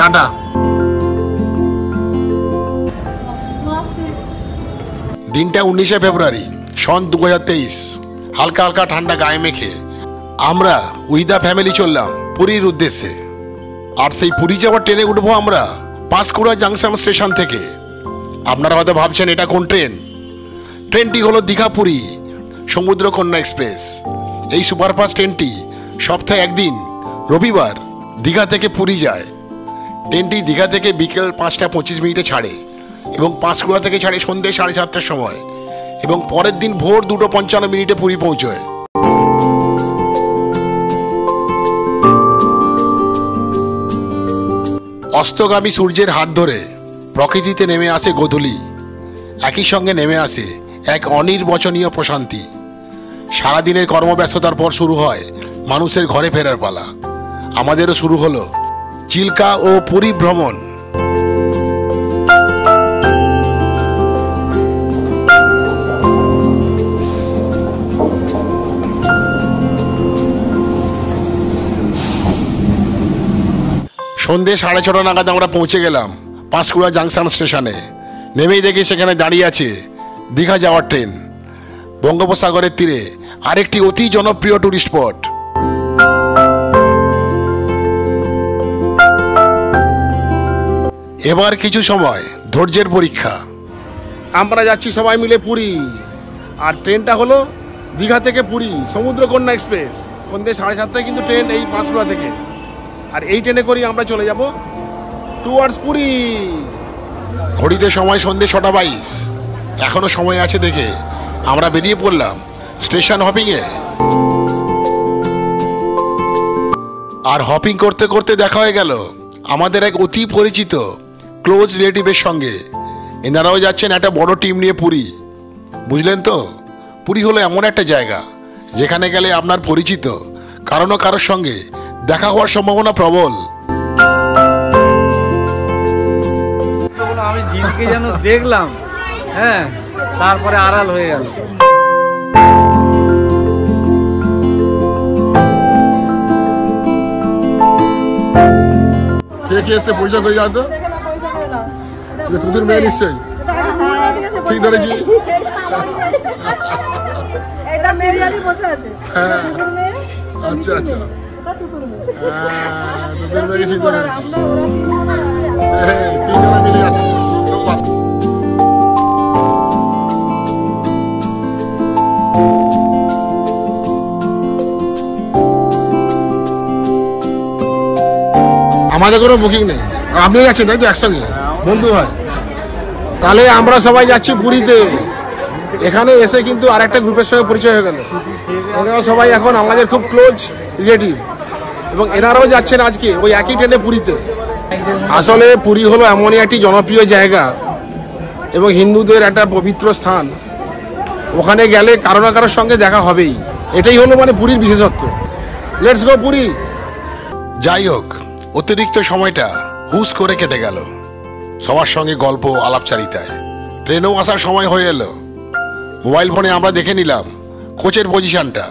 Tata. দিনটা 19শে ফেব্রুয়ারি সন 2023। হালকা হালকা ঠান্ডা গায়ে মেখে আমরা উইথ দ্য ফ্যামিলি চললাম পুরীর উদ্দেশ্যে। আর সেই পুরী যাওয়ার ট্রেনে উঠবো আমরা পাঁশকুড়া জাংশন স্টেশন থেকে। আপনারা হয়তো ভাবছেন এটা কোন ট্রেন? ট্রেনটি হলো দীঘা পুরী সমুদ্রকন্যা এক্সপ্রেস। এই সুপারফাস্ট ট্রেনটি সপ্তাহে একদিন রবিবার দীঘা থেকে পুরী যায়। ট্রেনটি দীঘা থেকে বিকেল 5টা 25 মিনিটে ছাড়ে এবং পাঁশকুড়া থেকে ছাড়ে সন্ধ্যে 7:30টার সময় এবং পরের দিন ভোর 2:55 মিনিটে পুরী পৌঁছয়। অস্তগামী সূর্যের হাত ধরে প্রকৃতিতে নেমে আসে গোধূলি, একই সঙ্গে নেমে আসে এক অনির্বচনীয় প্রশান্তি। সারাদিনের কর্মব্যস্ততার পর শুরু হয় মানুষের ঘরে ফেরার পালা। আমাদেরও শুরু হলো চিল্কা ও পুরী ভ্রমণ। সন্ধ্যে 6:30 নাগাদ আমরা পৌঁছে গেলাম পাঁশকুড়া জাংশন স্টেশনে। নেমেই দেখি সেখানে দাঁড়িয়ে আছে দীঘা যাওয়ার ট্রেন। বঙ্গোপসাগরের তীরে আরেকটি অতি জনপ্রিয় টুরিস্ট স্পট। এবার কিছু সময় ধৈর্যের পরীক্ষা। আমরা যাচ্ছি সবাই মিলে পুরী, আর ট্রেনটা হলো দীঘা থেকে পুরী সমুদ্রকন্যা এক্সপ্রেস। সন্ধ্যে 7:30টায় কিন্তু ট্রেন এই পাঁশকুড়া থেকে, আর এই ট্রেনে করেই আমরা চলে যাব টুয়ার্ডস পুরী। ঘড়িতে সময় সন্ধ্যে 6:22। এখনো সময় আছে দেখে আমরা বেরিয়ে পড়লাম স্টেশন হপিংয়ে। আর হপিং করতে করতে দেখা হয়ে গেল আমাদের এক অতি পরিচিত ক্লোজ রিলেটিভের সঙ্গে। এনারাও যাচ্ছেন একটা বড় টিম নিয়ে পুরী। বুঝলেন তো, পুরী হলো এমন একটা জায়গা যেখানে গেলে আপনার পরিচিত কারো না কারোর সঙ্গে দেখা হওয়ার সম্ভাবনা প্রবল। আমি জিনকে যেন দেখলাম, হ্যাঁ, তারপরে আড়াল হয়ে গেল। কে কে এসে পরিচয় করে যাও তো? তোদের মেয়ে নিশ্চয়ই, ঠিক ধরেছি। হ্যাঁ, আচ্ছা আচ্ছা, তোদের মেয়ে ঠিক ধরেছি। তিনজনে মিলে যাচ্ছে। আমাদের কোনো বুকিং নেই, আপনি যাচ্ছেন তাই তো একসঙ্গে বন্ধু ভাই? তাহলে আমরা সবাই যাচ্ছি পুরীতে। এখানে এসে কিন্তু আর একটা গ্রুপের সঙ্গে পরিচয় হয়ে গেল। এনারা সবাই এখন আমাদের খুব ক্লোজ রিলেটিভ এবং এনারাও যাচ্ছেন আজকে ওই একই ট্রেনে পুরীতে। আসলে পুরী হলো এমনই একটি জনপ্রিয় জায়গা এবং হিন্দুদের একটা পবিত্র স্থান। ওখানে গেলে কারো না কারোর সঙ্গে দেখা হবেই, এটাই হলো মানে পুরীর বিশেষত্ব। Let's go Puri. যাই হোক, অতিরিক্ত সময়টা হুস করে কেটে গেল সবার সঙ্গে গল্প আলাপচারিতায়। ট্রেনেও আসার সময় হয়ে এলো। মোবাইল ফোনে আমরা দেখে নিলাম কোচের পজিশনটা।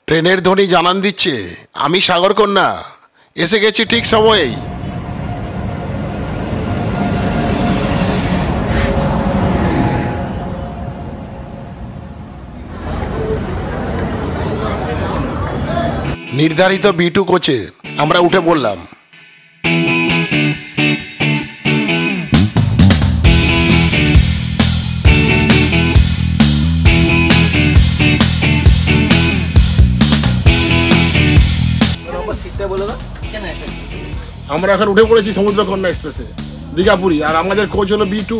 ট্রেনের ধ্বনি জানান দিচ্ছে আমি সাগরকন্যা এসে গেছি ঠিক সময়েই। নির্ধারিত B2 কোচে আমরা উঠে পড়লাম। আমরা এখন উঠে পড়েছি সমুদ্রকন্যা এক্সপ্রেসে দীঘা পুরী, আর আমাদের কোচ হলো B2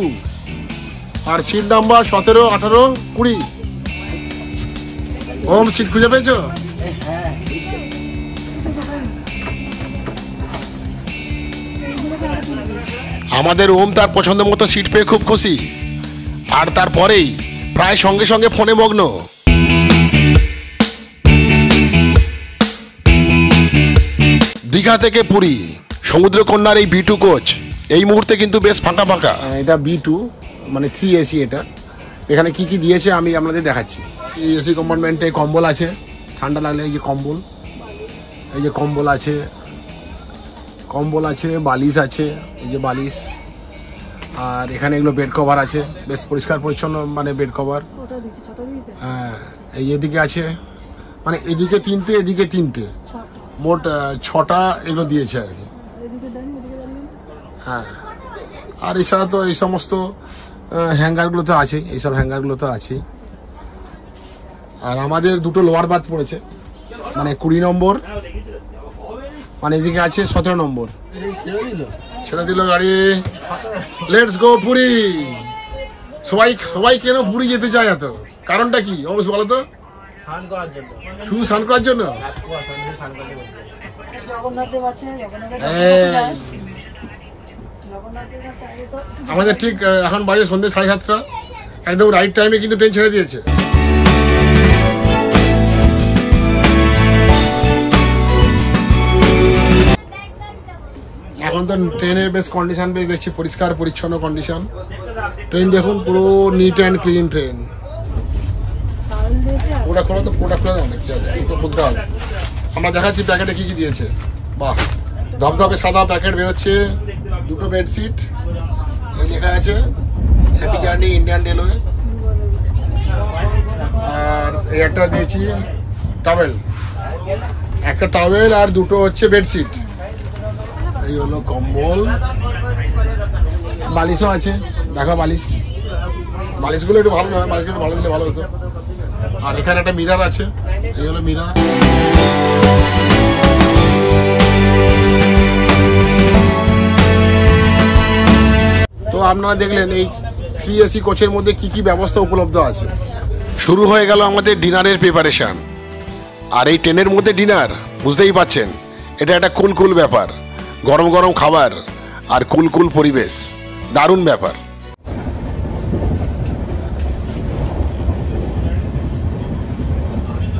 আর সিট নাম্বার 17, 18, 20। ওম, সিট খুঁজে পেয়েছো? আমাদের ওম তার পছন্দ মতো সিট পেয়ে খুব খুশি, আর তারপরেই প্রায় সঙ্গে সঙ্গে ফোনে মগ্ন। দীঘা থেকে পুরী সমুদ্রকন্যার এই B2 কোচ এই মুহূর্তে কিন্তু বেশ ফাঁকা ফাঁকা। এটা B2 মানে 3 AC। এটা এখানে কি কি দিয়েছে আমি আপনাদের দেখাচ্ছি। এই এসি কম্পার্টমেন্টে কম্বল আছে, ঠান্ডা লাগলে এই যে কম্বল, এই যে কম্বল আছে, বালিশ আছে, এই যে বালিশ। আর এখানে এগুলো বেড কভার আছে, বেশ পরিষ্কার পরিচ্ছন্ন মানে বেড কভার। হ্যাঁ, এই এদিকে আছে, মানে এদিকে 3টে এদিকে 3টে, মোট 6টা এগুলো দিয়েছে আর কি। হ্যাঁ, আর এছাড়া তো এই সমস্ত হ্যাঙ্গারগুলো তো আছেই, এইসব হ্যাঙ্গারগুলো তো আছেই। আর আমাদের 2টো লোয়ার বাথ পড়েছে, মানে 20 নম্বর, মানে এদিকে আছে 17 নম্বর। ছেড়ে দিল গাড়ি, লেটস গো পুরী। সবাই কেন পুরী যেতে চায় এত, কারণটা কি অবশ্যই বলো তো? শুধু স্নান করার জন্য? আমাদের ঠিক এখন বাজে সন্ধ্যে 7:30, একদম রাইট টাইমে কিন্তু ট্রেন ছেড়ে দিয়েছে। এখন তো ট্রেনের বেশ কন্ডিশন বেশ দেখছি পরিষ্কার পরিচ্ছন্ন কন্ডিশন। ট্রেন দেখুন পুরো নিট অ্যান্ড ক্লিন ট্রেন। ওটা খোলা তো, ওটা খোলা অনেক আছে তো বলতে হবে। আমরা দেখাচ্ছি প্যাকেটে কি কি দিয়েছে। বাহ, ধপধপে সাদা প্যাকেট বেরোচ্ছে, 2টো বেডশিট, লেখা আছে হ্যাপি জার্নি ইন্ডিয়ান রেলওয়ে। আর এই একটা দিয়েছি টাওয়েল, একটা টাওয়েল আর 2টো হচ্ছে বেডশিট। এই হলো কম্বল, বালিশও আছে, দেখো বালিশগুলো একটু ভালো নয়, বালিশগুলো ভালো দিলে ভালো হতো। আর এখানে একটা মিরার আছে, এই হলো মিরার। তো আপনারা দেখলেন এই 3 AC কোচের মধ্যে কি কি ব্যবস্থা উপলব্ধ আছে। শুরু হয়ে গেল আমাদের ডিনারের প্রিপারেশন। আর এই ট্রেনের মধ্যে ডিনার, বুঝতেই পাচ্ছেন এটা একটা কুল ব্যাপার, গরম গরম খাবার আর কুল পরিবেশ, দারুণ ব্যাপার।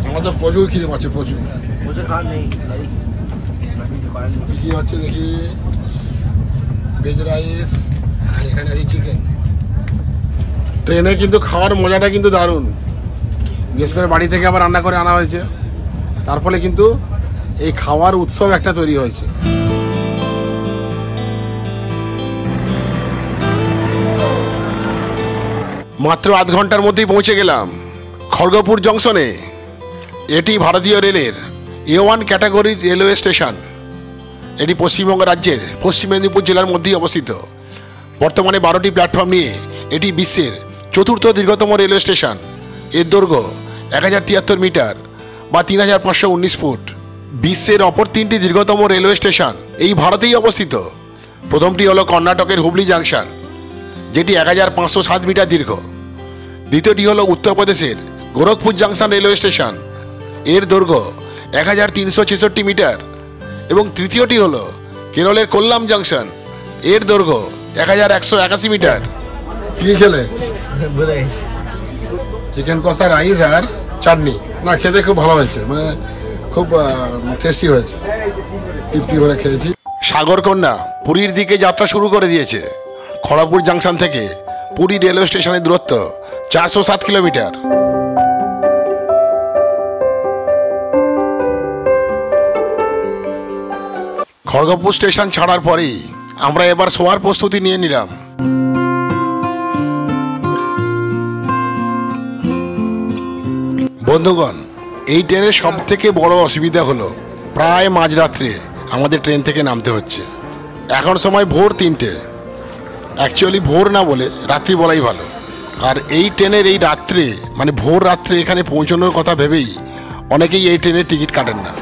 আমাদের প্রচুর খিদে পাচ্ছে, প্রচুর। কি হচ্ছে দেখি, ভেজ রাইস, আর এখানে আছে চিকেন। ট্রেনে কিন্তু খাওয়ার মজাটা কিন্তু দারুণ, বিশেষ করে বাড়ি থেকে আবার রান্না করে আনা হয়েছে, তার ফলে কিন্তু এই খাওয়ার উৎসব একটা তৈরি হয়েছে। মাত্র আধ ঘন্টার মধ্যেই পৌঁছে গেলাম খড়গপুর জংশনে। এটি ভারতীয় রেলের A1 ক্যাটাগরির রেলওয়ে স্টেশন। এটি পশ্চিমবঙ্গ রাজ্যের পশ্চিম মেদিনীপুর জেলার মধ্যেই অবস্থিত। বর্তমানে 12টি প্ল্যাটফর্ম নিয়ে এটি বিশ্বের 4র্থ দীর্ঘতম রেলওয়ে স্টেশন। এর দৈর্ঘ্য 1073 মিটার বা 3519 ফুট। বিশ্বের অপর 3টি দীর্ঘতম রেলওয়ে স্টেশন এই ভারতেই অবস্থিত। প্রথমটি হলো কর্ণাটকের হুবলি জাংশন, যেটি 1507 মিটার দীর্ঘ। দ্বিতীয়টি হলো উত্তরপ্রদেশের গোরখপুর জাংশন রেলওয়ে স্টেশন, এর দৈর্ঘ্য 1366 মিটার। এবং তৃতীয়টি হলো কেরলের কোল্লাম জাংশন, এর দৈর্ঘ্য 1181 মিটার। কি খেলে? চিকেন কষা, রাইস আর চাটনি। না, খেতে খুব ভালো হয়েছে, মানে খুব টেস্টি হয়েছে, তৃপ্তি করে খেয়েছি। সাগরকন্যা পুরীর দিকে যাত্রা শুরু করে দিয়েছে। খড়গপুর জাংশন থেকে পুরী রেলওয়ে স্টেশনের দূরত্ব 407 কিলোমিটার। খড়গপুর স্টেশন ছাড়ার পরেই আমরা এবার শোয়ার প্রস্তুতি নিয়ে নিলাম। বন্ধুগণ, এই ট্রেনের সব থেকে বড় অসুবিধা হলো প্রায় মাঝরাত্রে আমাদের ট্রেন থেকে নামতে হচ্ছে। এখন সময় ভোর 3টে, অ্যাকচুয়ালি ভোর না বলে রাত্রি বলাই ভালো। আর এই ট্রেনের এই রাত্রে, মানে ভোর রাত্রে এখানে পৌঁছানোর কথা ভেবেই অনেকেই এই ট্রেনের টিকিট কাটেন না,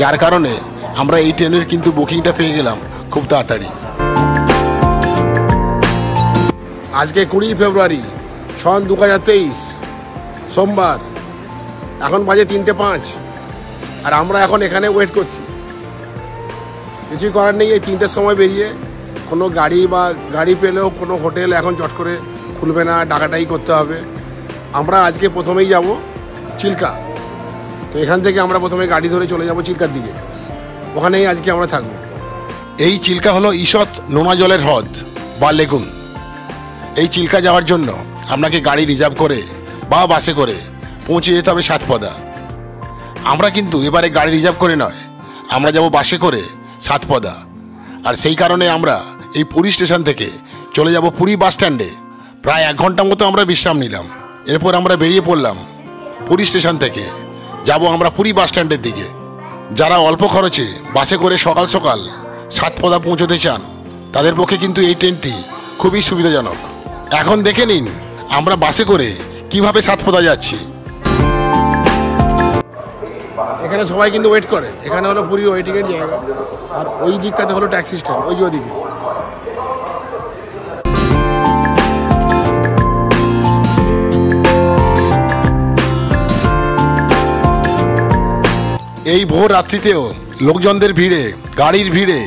যার কারণে আমরা এই ট্রেনের কিন্তু বুকিংটা পেয়ে গেলাম খুব তাড়াতাড়ি। আজকে 20 ফেব্রুয়ারি সন 2023, সোমবার। এখন বাজে 3:05, আর আমরা এখন এখানে ওয়েট করছি। কিছুই করার নেই, এই 3টের সময় বেরিয়ে কোনো গাড়ি পেলেও কোনো হোটেল এখন চট করে খুলবে না, ডাকাটাই করতে হবে। আমরা আজকে প্রথমেই যাব চিল্কা। তো এখান থেকে আমরা প্রথমে গাড়ি ধরে চলে যাব চিল্কার দিকে, ওখানেই আজকে আমরা থাকবো। এই চিল্কা হলো ঈষৎ নোনা জলের হ্রদ বা লেগুন। এই চিল্কা যাওয়ার জন্য আপনাকে গাড়ি রিজার্ভ করে বা বাসে করে পৌঁছে যেতে হবে 7পদা। আমরা কিন্তু এবারে গাড়ি রিজার্ভ করে নয়, আমরা যাব বাসে করে সাতপদা। আর সেই কারণে আমরা এই পুরী স্টেশন থেকে চলে যাব পুরী বাস স্ট্যান্ডে। প্রায় 1 ঘন্টা মতো আমরা বিশ্রাম নিলাম। এরপর আমরা বেরিয়ে পড়লাম পুরী স্টেশন থেকে, যাব আমরা পুরী বাস স্ট্যান্ডের দিকে। যারা অল্প খরচে বাসে করে সকাল সকাল সাতপদা পৌঁছতে চান তাদের পক্ষে কিন্তু এই ট্রেনটি খুবই সুবিধাজনক। এখন দেখে নিন আমরা বাসে করে কিভাবে সাতপদা যাচ্ছি। এখানে সবাই কিন্তু ওয়েট করে। এখানে হলো পুরীর ওয়েটিংয়ের জায়গা, আর ওই দিকটাতে হলো ট্যাক্সি স্ট্যান্ড, ওই যে ওদিকে। এই ভোর রাত্রিতেও লোকজনদের ভিড়ে, গাড়ির ভিড়ে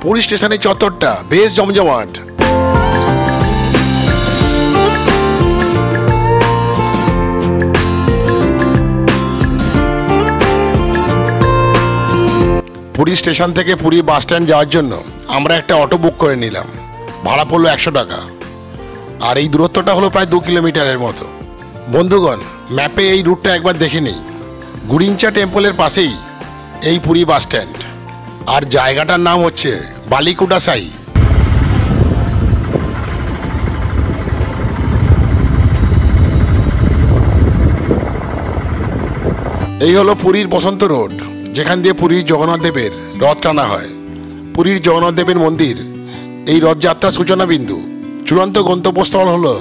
পুরী স্টেশনের চত্বরটা বেশ জমজমাট। পুরী স্টেশন থেকে পুরী বাস স্ট্যান্ড যাওয়ার জন্য আমরা একটা অটো বুক করে নিলাম। ভাড়া পড়লো 100 টাকা, আর এই দূরত্বটা হলো প্রায় 2 কিলোমিটারের মতো। বন্ধুগণ, ম্যাপে এই রুটটা একবার দেখে নিই। গুড়িঞ্চা টেম্পলের পাশেই এই পুরী বাস স্ট্যান্ড, আর জায়গাটার নাম হচ্ছে বালিকুডা সাই। এই হলো পুরীর বসন্ত রোড, যেখান দিয়ে পুরীর জগন্নাথ দেবের রথ টানা হয়। পুরীর জগন্নাথ দেবের মন্দির এই রথযাত্রার সূচনা বিন্দু। চূড়ান্ত গন্তব্যস্থল হলো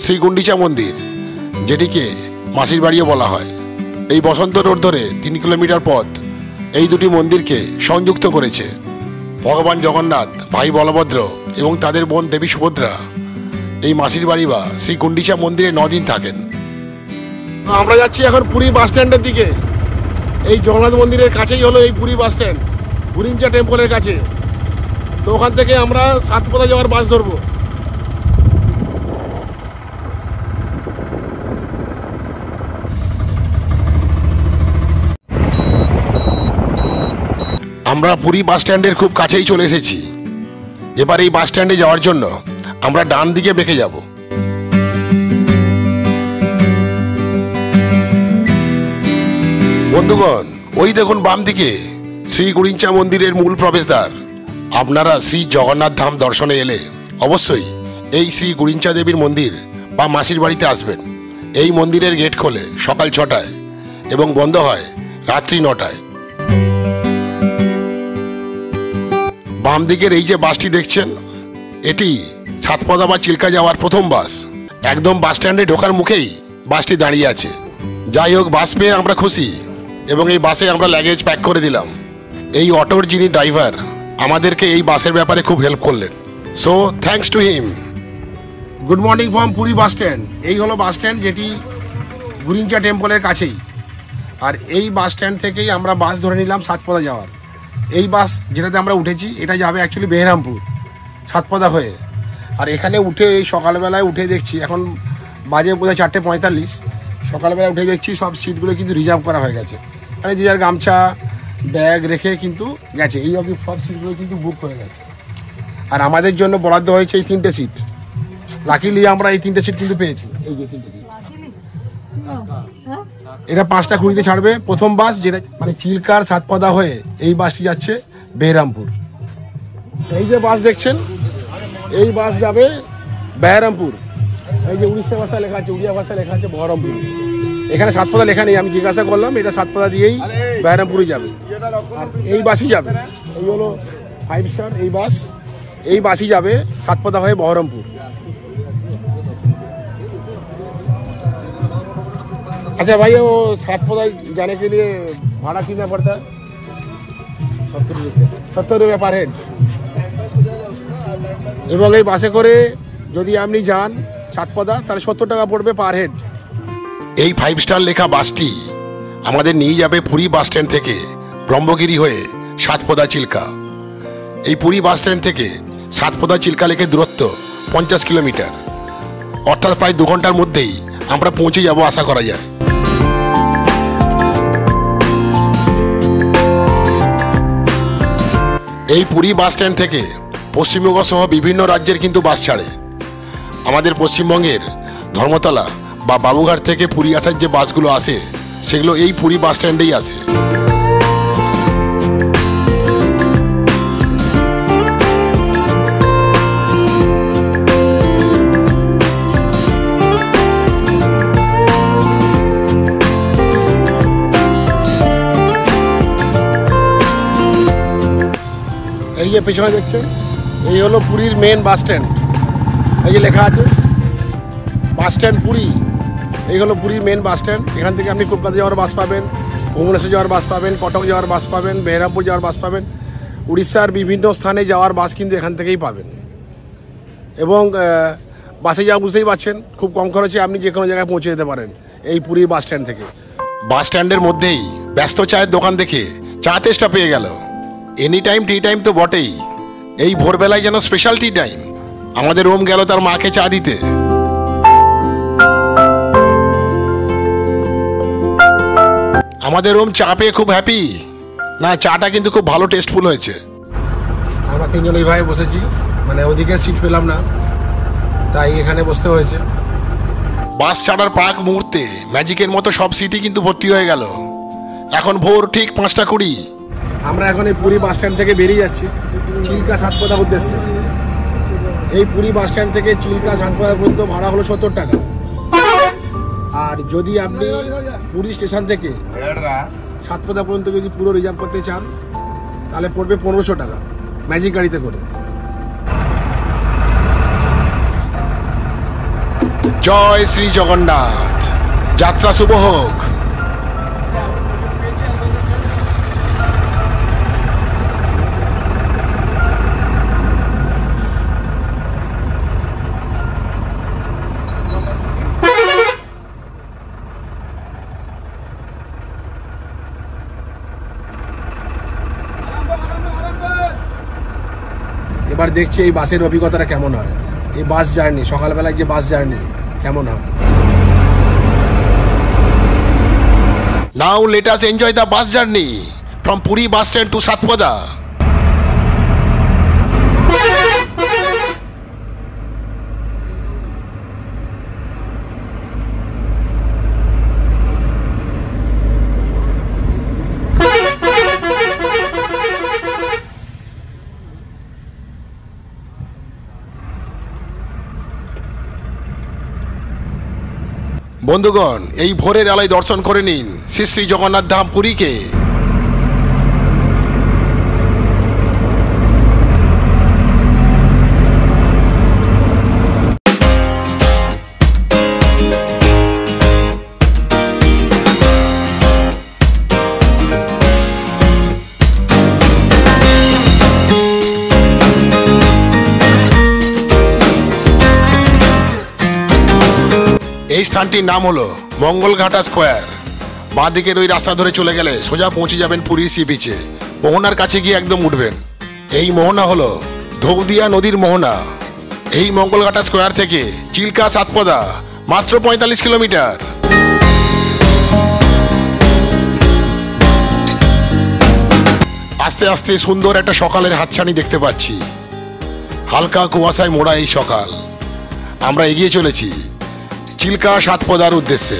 শ্রী গুন্ডিচা মন্দির, যেটিকে মাসির বাড়িও বলা হয়। এই বসন্ত রোড ধরে 3 কিলোমিটার পথ এই দুটি মন্দিরকে সংযুক্ত করেছে। ভগবান জগন্নাথ, ভাই বলভদ্র এবং তাদের বোন দেবী সুভদ্রা এই মাসির বাড়ি বা শ্রী গুন্ডিচা মন্দিরে 9 দিন থাকেন। আমরা যাচ্ছি এখন পুরী বাস স্ট্যান্ডের দিকে। এই জগন্নাথ মন্দিরের কাছেই হলো এই পুরী বাস স্ট্যান্ড, গুড়িঞ্চা টেম্পলের কাছে। তো ওখান থেকে আমরা সাতপদা যাওয়ার বাস ধরবো। আমরা পুরী বাস স্ট্যান্ডের খুব কাছেই চলে এসেছি। এবার এই বাস স্ট্যান্ডে যাওয়ার জন্য আমরা ডান দিকে বেঁকে যাব। বন্ধুগণ, ওই দেখুন বাম দিকে শ্রী গুড়িঞ্চা মন্দিরের মূল প্রবেশদ্বার। আপনারা শ্রী জগন্নাথ ধাম দর্শনে এলে অবশ্যই এই শ্রী গুড়িঞ্চা দেবীর মন্দির বা মাসির বাড়িতে আসবেন। এই মন্দিরের গেট খোলে সকাল 6টায় এবং বন্ধ হয় রাত্রি 9টায়। বাম দিকের এই যে বাসটি দেখছেন, এটি সাতপদা বা চিল্কা যাওয়ার প্রথম বাস। একদম বাস স্ট্যান্ডে ঢোকার মুখেই বাসটি দাঁড়িয়ে আছে। যাই হোক, বাস পেয়ে আমরা খুশি এবং এই বাসে আমরা লাগেজ প্যাক করে দিলাম। এই অটোর যিনি ড্রাইভার আমাদেরকে এই বাসের ব্যাপারে খুব হেল্প করলেন, so thanks to him. Good morning from Puri bus stand. এই হলো বাস স্ট্যান্ড, যেটি গুড়িঞ্চা টেম্পলের কাছেই। আর এই বাস স্ট্যান্ড থেকেই আমরা বাস ধরে নিলাম সাতপদা যাওয়ার। এই বাস যেটাতে আমরা উঠেছি এটা যাবে অ্যাকচুয়ালি বেহরামপুর সাতপদা হয়ে। আর এখানে উঠে এই সকালবেলায় উঠে দেখছি, এখন বাজে বোধহয় 4:45। সকালবেলা উঠে দেখছি সব সিটগুলো কিন্তু রিজার্ভ করা হয়ে গেছে। মানে যে যার গামছা ব্যাগ রেখে কিন্তু গেছে। এই অবধি সব সিটগুলো কিন্তু বুক হয়ে গেছে। আর আমাদের জন্য বরাদ্দ হয়েছে এই 3টে সিট। লাকিলি আমরা এই 3টে সিট কিন্তু পেয়েছি। এই যে 3টে সিট, এটা 5টা 20-তে ছাড়বে প্রথম বাস, যেটা মানে চিল্কার সাতপদা হয়ে এই বাসটি যাচ্ছে বেহরামপুর। এই যে বাস দেখছেন, এই বাস যাবে বেহরামপুর। এই যে উড়িষ্যা ভাষা লেখা আছে, উড়িয়া ভাষা লেখা আছে বহরমপুর। এখানে সাতপদা লেখা নেই, আমি জিজ্ঞাসা করলাম, এটা সাতপদা দিয়েই বেহরামপুরে যাবে। আর এই বাসই যাবে, এই হলো 5 স্টার এই বাস। এই বাসই যাবে सातपदा है बहरमपुर। अच्छा भाई, वो सातपदा जाने के लिए भाड़ा कितना पड़ता है? 70 रुपये। 70 रुपये पर हेड। এবং এই বাসে করে যদি আপনি যান সাতপদা তাহলে 70 টাকা পড়বে পার হেড। এই 5 স্টার লেখা বাসটি আমাদের নিয়ে যাবে পুরী বাস স্ট্যান্ড থেকে ব্রহ্মগিরি হয়ে সাতপদা চিল্কা। এই পুরী বাস স্ট্যান্ড থেকে সাতপদা চিল্কা লেকের দূরত্ব 50 কিলোমিটার, অর্থাৎ প্রায় 2 ঘন্টার মধ্যেই আমরা পৌঁছে যাব আশা করা যায়। এই পুরী বাস স্ট্যান্ড থেকে পশ্চিমবঙ্গ সহ বিভিন্ন রাজ্যের কিন্তু বাস ছাড়ে। আমাদের পশ্চিমবঙ্গের ধর্মতলা বা বাবুঘাট থেকে পুরী আসার যে বাসগুলো আসে সেগুলো এই পুরী বাস স্ট্যান্ডেই আসে। যে পেছনে দেখছেন এই হলো পুরীর মেন বাস স্ট্যান্ড। এই যে লেখা আছে বাস স্ট্যান্ড পুরী, এই হলো পুরীর মেন বাস স্ট্যান্ড। এখান থেকে আপনি কলকাতা যাওয়ার বাস পাবেন, ভুবনেশ্বর যাওয়ার বাস পাবেন, কটক যাওয়ার বাস পাবেন, বেহরামপুর যাওয়ার বাস পাবেন, উড়িষ্যার বিভিন্ন স্থানে যাওয়ার বাস কিন্তু এখান থেকেই পাবেন। এবং বাসে যাওয়া বুঝতেই পারছেন খুব কম খরচে আপনি যে কোনো জায়গায় পৌঁছে যেতে পারেন এই পুরীর বাস স্ট্যান্ড থেকে। বাস স্ট্যান্ডের মধ্যেই ব্যস্ত চায়ের দোকান দেখে চা তেষ্টা পেয়ে গেল। এনি টাইম টি টাইম তো বটেই, এই ভোরবেলায় যেন স্পেশাল টি টাইম। আমাদের ওম গেল তার মাকে চা দিতে। আমাদের ওম চা পেয়ে খুব হ্যাপি। না, চাটা কিন্তু খুব ভালো টেস্টফুল হয়েছে। আমরা তিনজন এইভাবে বসেছি, মানে ওদিকে সিট পেলাম না, তাই এখানে বসতে হয়েছে। বাস ছাড়ার প্রাক মুহূর্তে ম্যাজিকের মতো সব সিটই কিন্তু ভর্তি হয়ে গেল। এখন ভোর ঠিক 5:20। আমরা এখন এই পুরী বাস স্ট্যান্ড থেকে বেরিয়ে যাচ্ছি চিল্কা সাতপদার উদ্দেশ্যে। এই পুরী বাস স্ট্যান্ড থেকে চিল্কা সাতপদা পর্যন্ত ভাড়া হলো 70 টাকা। আর যদি আপনি পুরী স্টেশন থেকে সাতপদা পর্যন্ত যদি পুরো রিজার্ভ করতে চান তাহলে পড়বে 1500 টাকা ম্যাজিক গাড়িতে করে। জয় শ্রী জগন্নাথ, যাত্রা শুভ হোক। এবার দেখছি এই বাসের অভিজ্ঞতাটা কেমন হয়, এই বাস জার্নি, সকালবেলায় যে বাস জার্নি কেমন হয়। Now let us enjoy the bus journey from Puri bus stand to Satpada. বন্ধুগণ, এই ভোরের আলোয় দর্শন করে নিন শ্রী শ্রী জগন্নাথ ধাম পুরীকে। এই স্থানটির নাম হলো মঙ্গলঘাটা স্কোয়ার। বাঁ দিকের ওই রাস্তা ধরে চলে গেলে সোজা পৌঁছে যাবেন পুরীর সি বিচে। মোহনার কাছে গিয়ে একদম উঠবেন। এই মোহনা হলো ধৌদিয়া নদীর মোহনা। এই মঙ্গলঘাটা স্কোয়ার থেকে চিল্কা সাতপদা মাত্র 45 কিলোমিটার। আস্তে আস্তে সুন্দর একটা সকালের হাতছানি দেখতে পাচ্ছি। হালকা কুয়াশায় মোড়া এই সকাল। আমরা এগিয়ে চলেছি চিল্কা সাতপদার উদ্দেশ্যে।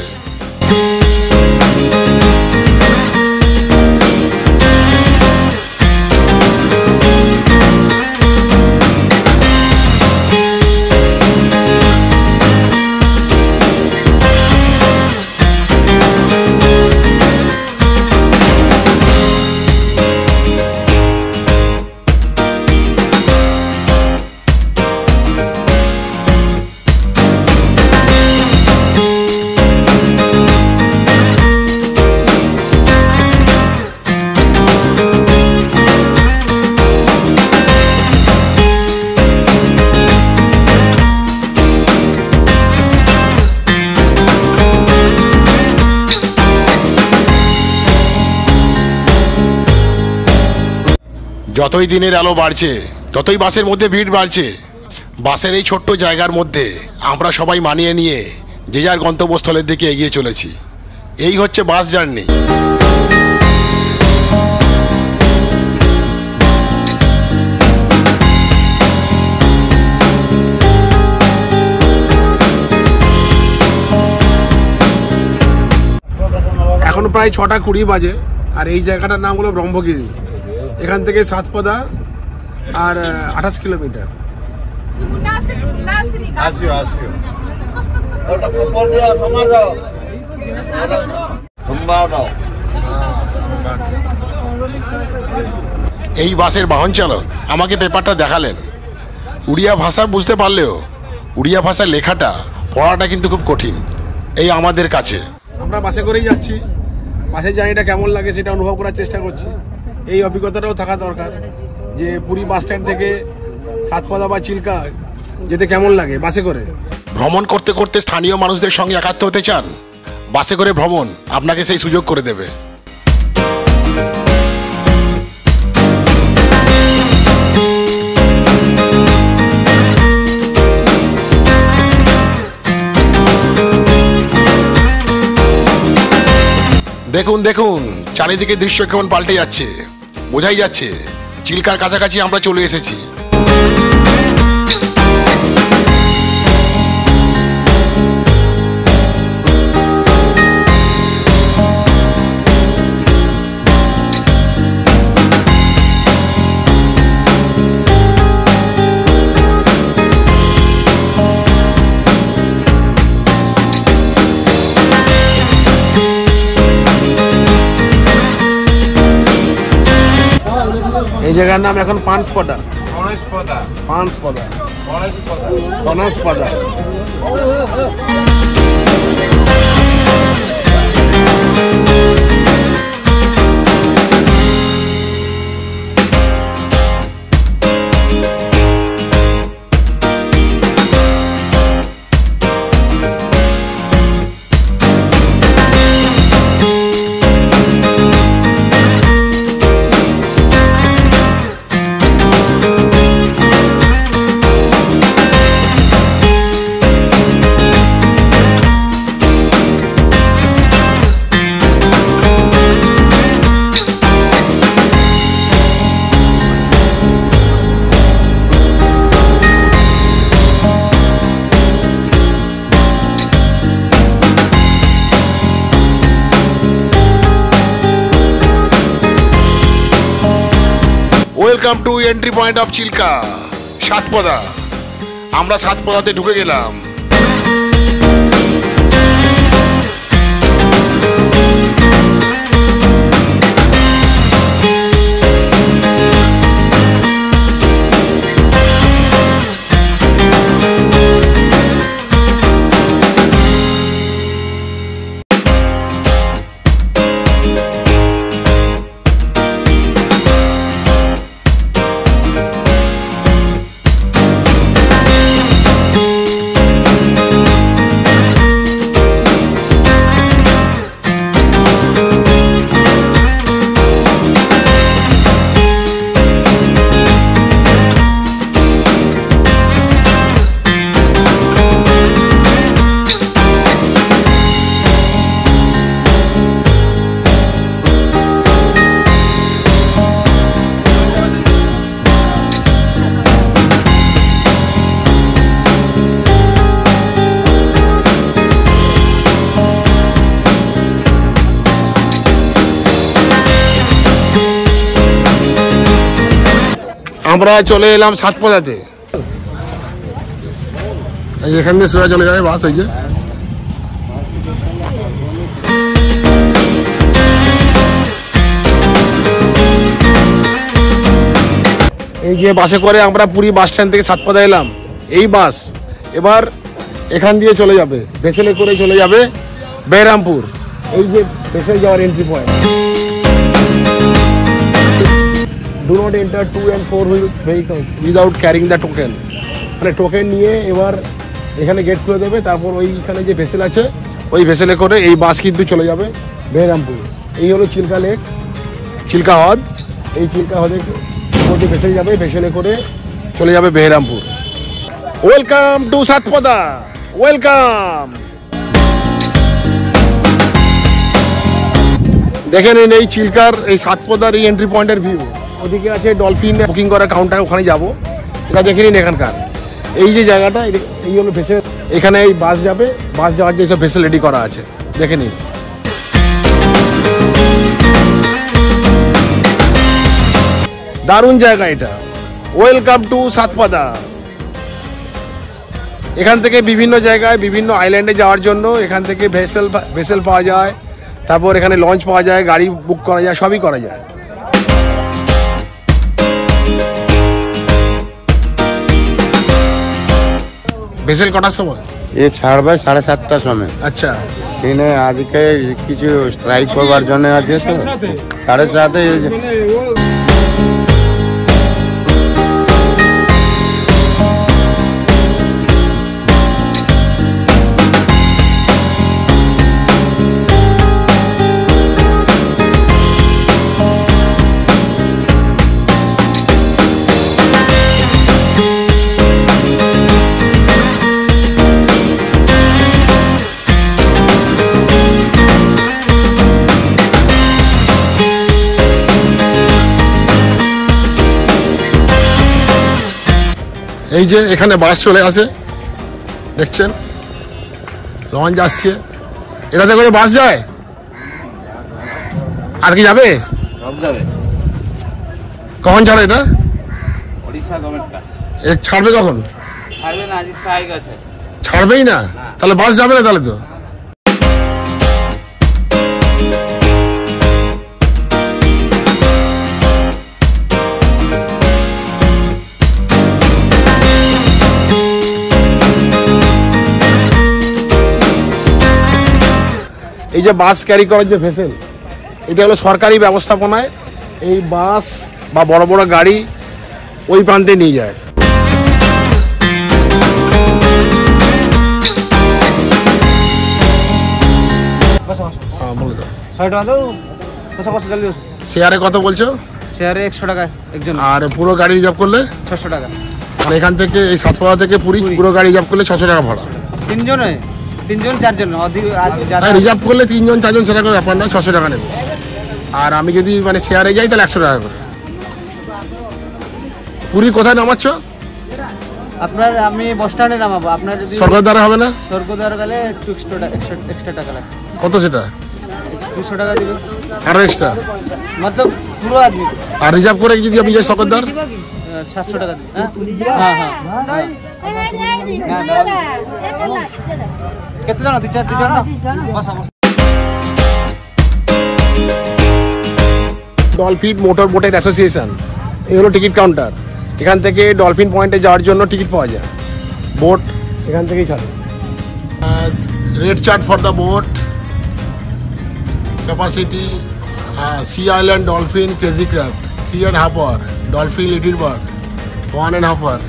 যতই দিনের আলো বাড়ছে ততই বাসের মধ্যে ভিড় বাড়ছে। বাসের এই ছোট্ট জায়গার মধ্যে আমরা সবাই মানিয়ে নিয়ে যে যার গন্তব্যস্থলের দিকে এগিয়ে চলেছি। এই হচ্ছে বাস জার্নি। এখন প্রায় 6:20 বাজে। আর এই জায়গাটার নাম হলো ব্রহ্মগিরি। এখান থেকে সাতপদা আর 28 কিলোমিটার। এই বাসের বাহন চালক আমাকে পেপারটা দেখালেন। উড়িয়া ভাষা বুঝতে পারলেও উড়িয়া ভাষার লেখাটা পড়াটা কিন্তু খুব কঠিন এই আমাদের কাছে। আমরা বাসে করেই যাচ্ছি, বাসের জার্নিটা কেমন লাগে সেটা অনুভব করার চেষ্টা করছি। এই অভিজ্ঞতাটাও থাকা দরকার যে পুরী বাস স্ট্যান্ড থেকে সাতপদা বা চিল্কা যেতে কেমন লাগে বাসে করে। ভ্রমণ করতে করতে স্থানীয় মানুষদের সঙ্গে একাত্ম হতে চান, বাসে করে ভ্রমণ আপনাকে সেই সুযোগ করে দেবে। দেখুন দেখুন চারিদিকে দৃশ্য কেমন পাল্টে যাচ্ছে, বোঝাই যাচ্ছে চিল্কার কাছাকাছি আমরা চলে এসেছি। এই জায়গার নাম এখন Panaspada. Welcome to entry point of Chilka Satpada. আমরা সাতপদাতে ঢুকে গেলাম। আমরা চলে এলাম সাতপদাতে। এখান দিয়ে সোজা চলে যাবে বাস। এই যে বাসে করে আমরা পুরী বাস স্ট্যান্ড থেকে সাতপদা এলাম, এই বাস এবার এখান দিয়ে চলে যাবে, ভেসেলে করে চলে যাবে বেহরামপুর। এই যে ভেসেল যাওয়ার entry point. Do not enter 2 and 4 wheels vehicles without carrying the token. মানে টোকেন নিয়ে এবার এখানে গেট খুলে দেবে, তারপর ওইখানে যে ভেসেল আছে ওই ভেসেলে করে এই বাস কিন্তু চলে যাবে বেহরামপুর। এই হলো চিল্কা লেক, চিল্কা হ্রদ। এই চিল্কা হ্রদের মধ্যে ভেসেল যাবে, ভেসেলে করে চলে যাবে Berhampur. Welcome to Satpada, welcome. দেখে নিন এই চিল্কার এই সাতপদার এই এন্ট্রি পয়েন্টের ভিউ। ওদিকে আছে ডলফিন বুকিং করার কাউন্টার, ওখানে যাবো, এটা দেখে নিন এখানকার। এই যে জায়গাটা এই হলো ভেসেল, এখানে এই বাস যাবে, বাস যাওয়ার যে সব ভেসেল রেডি করা আছে দেখে নিন। দারুণ জায়গা এটা। Welcome to Satpada. এখান থেকে বিভিন্ন জায়গায় বিভিন্ন আইল্যান্ডে যাওয়ার জন্য এখান থেকে ভেসেল পাওয়া যায়, তারপর এখানে লঞ্চ পাওয়া যায়, গাড়ি বুক করা যায়, সবই করা যায়। ভেসেল কটার সময়? এ ছাড়বে 7:30টার সময়। আচ্ছা, ট্রেনে আজকে কিছু স্ট্রাইক করবার জন্য আছে তো 7:30। এই যে এখানে বাস চলে আসে, দেখছেন লঞ্চ আসছে, এটাতে করে বাস যায়। আর কি যাবে? কখন ছাড়ে এটা? ছাড়বে কখন? ছাড়বেই না, তাহলে বাস যাবে না তাহলে তো। এই যে বাস ক্যারি করার যে ভেসেল, এটা হলো সরকারি ব্যবস্থাপনায় এই বাস বা বড় বড় গাড়ি ওই প্রান্তে নিয়ে যায়। শেয়ারে কত বলছো? শেয়ারে 100 টাকা একজন। আর পুরো গাড়ি রিজার্ভ করলে 600 টাকা। আর এখান থেকে এই সাতপাড়া থেকে পুরী পুরো গাড়ি রিজার্ভ করলে 600 টাকা ভাড়া। তিনজন 4জন রিজার্ভ করলে 3জন 4জন সেটা করে ব্যাপার না, 600 টাকা নেবে। আর আমি যদি মানে শেয়ারে যাই তাহলে 100 টাকা করে। পুরী কোথায় নামাচ্ছ? আপনার আমি বস স্ট্যান্ডে নামাবো। আপনার যদি স্বর্গদ্বারে হবে না? স্বর্গদ্বারে গেলে একটু এক্সট্রা টাকা লাগে। কত সেটা? 200 টাকা দিবে আরো এক্সট্রা, মতলব পুরো আদমি। আর রিজার্ভ করে যদি আমি যাই স্বর্গদ্বার 700 টাকা দিবে। হ্যাঁ হ্যাঁ হ্যাঁ। কত জন? 2-4 জন। বস বস। ডলফিন মোটর বোটের অ্যাসোসিয়েশন, এই হলো টিকিট কাউন্টার। এখান থেকে ডলফিন পয়েন্টে যাওয়ার জন্য টিকিট পাওয়া যায়। বোট এখান থেকেই ছাড়ে। Rate chart for the boat, capacity, sea island dolphin, crazy crab 3.5 hour, dolphin little bird 1.5 hour।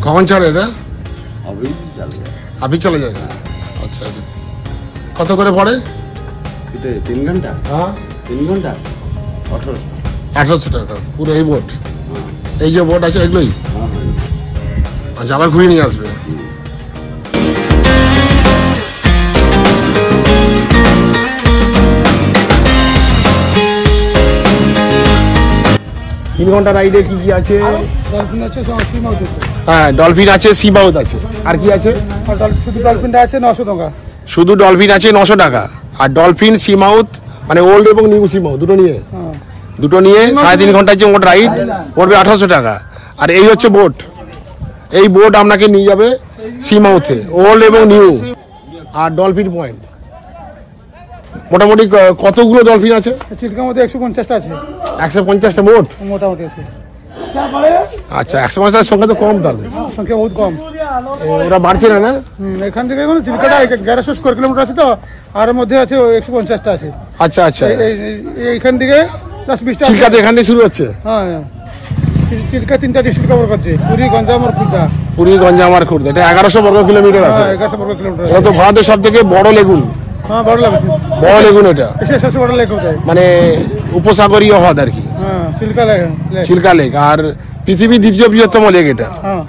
কখন ছাড়ে এটা? अभी चला जाएगा। अच्छा अच्छा, কত করে পড়ে? 3 ঘন্টা। হ্যাঁ 3 ঘন্টা 1800 টাকা পুরো এই বোট। এই যে বোট আছে এগুলোই? আচ্ছা, আবার ঘুরিয়ে নিয়ে আসবে। তিন ঘন্টা রাইডে কি কি আছে? ডলফিন আছে, সি মাউথ আছে। হ্যাঁ, ডলফিন আছে, সি মাউথ আছে। আর কি আছে? শুধু ডলফিনটা আছে 900 টাকা। শুধু ডলফিন আছে 900 টাকা। আর ডলফিন, সি মাউথ মানে ওল্ড এবং নিউ সি মাউথ দুটো নিয়ে 3.5 ঘন্টার যে মোট রাইড পড়বে 1800 টাকা। আর এই হচ্ছে বোট, এই বোট আপনাকে নিয়ে যাবে সি মাউথে, ওল্ড এবং নিউ আর ডলফিন পয়েন্ট। মোটামুটি কতগুলো ডলফিন আছে? চিল্কার মধ্যে 150টা আছে। 150টা মোট মোটামুটি আছে। আচ্ছা, 150টার সংখ্যা তো কম, তাহলে সংখ্যা বহুত কম। ওরা বাড়ছে না? না, এখান থেকে চিল্কাটা 1100 স্কোয়ার কিলোমিটার আছে তো, আর মধ্যে আছে 150টা আছে। আচ্ছা আচ্ছা, এইখান থেকে 10-20টা চিল্কাতে এখান থেকে শুরু হচ্ছে। হ্যাঁ, চিল্কা 3টা ডিস্ট্রিক্ট কভার করছে, পুরী, গঞ্জাম আর খুর্দা। পুরী, গঞ্জাম আর খুর্দা। এটা 1100 বর্গ কিলোমিটার আছে। 1100 বর্গ কিলোমিটার। এটা তো ভারতের সব থেকে বড় লেগুন। হ্যাঁ, বড় লাগছে, বড় লেগুন এটা, সবচেয়ে বড় লেক ওটাই, মানে উপসাগরীয় হ্রদ আর কি। হ্যাঁ, চিল্কা লেক। চিল্কা লেক, আর পৃথিবীর দ্বিতীয় বৃহত্তম লেক এটা। হ্যাঁ।